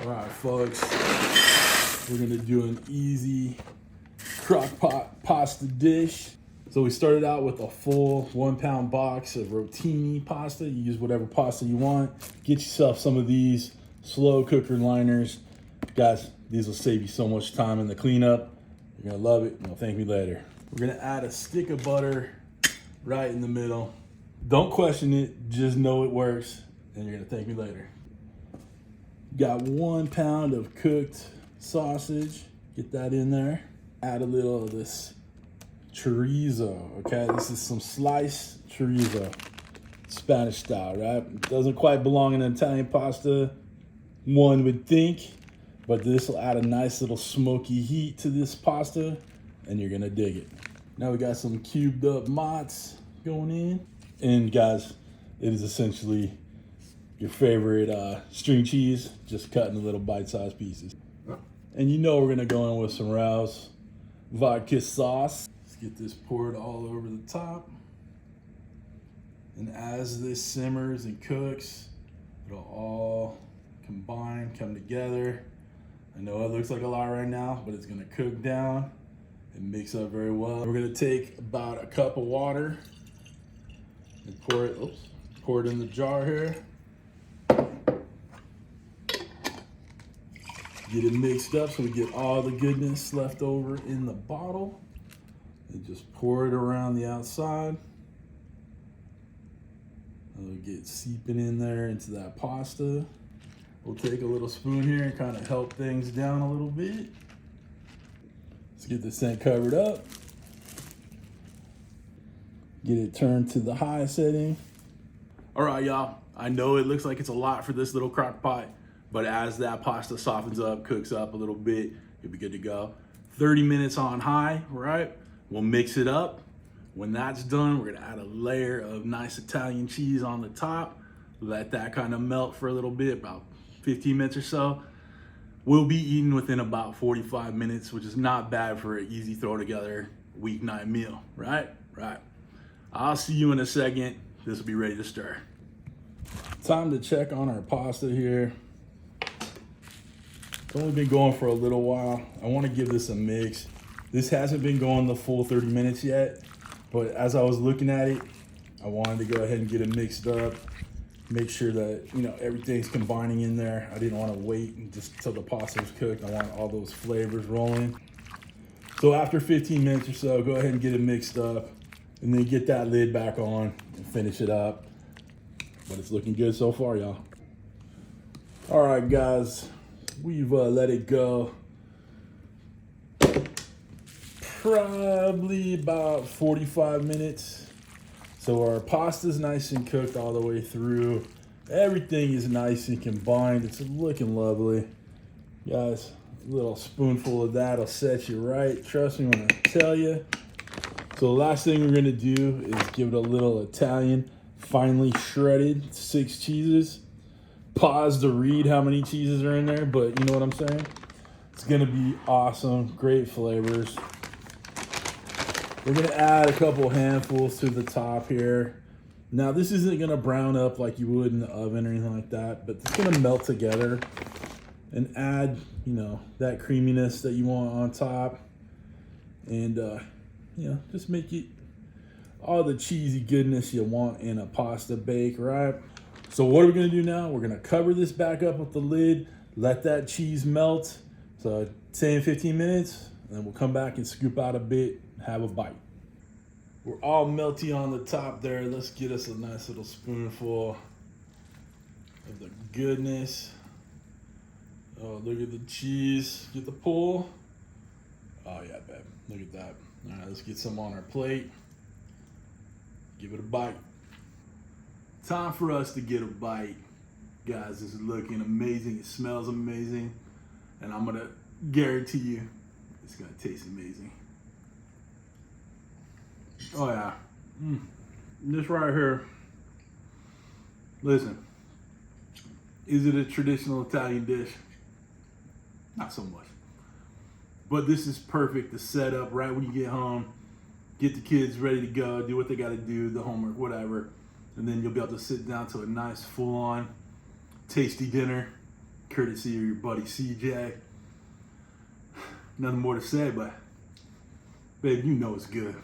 All right, folks, we're gonna do an easy crockpot pasta dish. So we started out with a full 1 pound box of rotini pasta. You use whatever pasta you want. Get yourself some of these slow cooker liners. Guys, these will save you so much time in the cleanup. You're gonna love it, and you'll thank me later. We're gonna add a stick of butter right in the middle. Don't question it, just know it works, and you're gonna thank me later. Got 1 pound of cooked sausage. Get that in there. Add a little of this chorizo, okay? This is some sliced chorizo, Spanish style, right? It doesn't quite belong in an Italian pasta, one would think, but this will add a nice little smoky heat to this pasta, and you're gonna dig it. Now we got some cubed up mozz going in. And guys, it is essentially your favorite string cheese, just cut into little bite-sized pieces. And you know we're gonna go in with some Rouse vodka sauce. Let's get this poured all over the top. And as this simmers and cooks, it'll all combine, come together. I know it looks like a lot right now, but it's gonna cook down and mix up very well. We're gonna take about a cup of water and pour it in the jar here. Get it mixed up so we get all the goodness left over in the bottle. And just pour it around the outside. It'll get seeping in there into that pasta. We'll take a little spoon here and kind of help things down a little bit. Let's get this thing covered up. Get it turned to the high setting. All right, y'all. I know it looks like it's a lot for this little crock pot, but as that pasta softens up, cooks up a little bit, you'll be good to go. 30 minutes on high, right? We'll mix it up. When that's done, we're gonna add a layer of nice Italian cheese on the top. Let that kind of melt for a little bit, about 15 minutes or so. We'll be eating within about 45 minutes, which is not bad for an easy throw together weeknight meal, right? Right. I'll see you in a second. This will be ready to stir. Time to check on our pasta here. It's only been going for a little while. I want to give this a mix. This hasn't been going the full 30 minutes yet, but as I was looking at it, I wanted to go ahead and get it mixed up. Make sure that, you know, everything's combining in there. I didn't want to wait just until the pasta was cooked. I want all those flavors rolling. So after 15 minutes or so, go ahead and get it mixed up and then get that lid back on and finish it up. But it's looking good so far, y'all. All right, guys, we've let it go. Probably about 45 minutes. So our pasta's nice and cooked all the way through. Everything is nice and combined. It's looking lovely. Guys, a little spoonful of that will set you right. Trust me when I tell you. So the last thing we're gonna do is give it a little Italian, finely shredded 6 cheeses. Pause to read how many cheeses are in there, but you know what I'm saying? It's gonna be awesome, great flavors. We're gonna add a couple handfuls to the top here. Now this isn't gonna brown up like you would in the oven or anything like that, but it's gonna melt together and add, you know, that creaminess that you want on top. And you know, just make it all the cheesy goodness you want in a pasta bake, right? So what are we gonna do now? We're gonna cover this back up with the lid, let that cheese melt. So 10, 15 minutes, and then we'll come back and scoop out a bit, have a bite. We're all melty on the top there. Let's get us a nice little spoonful of the goodness. Oh, look at the cheese. Get the pull. Oh yeah, babe, look at that. All right, let's get some on our plate. Give it a bite. Time for us to get a bite. Guys, this is looking amazing. It smells amazing. And I'm gonna guarantee you, it's gonna taste amazing. Oh yeah, this right here, listen, is it a traditional Italian dish? Not so much. But this is perfect to set up right when you get home, get the kids ready to go, do what they gotta do, the homework, whatever. And then you'll be able to sit down to a nice full-on tasty dinner, courtesy of your buddy CJ. Nothing more to say, but babe, you know it's good.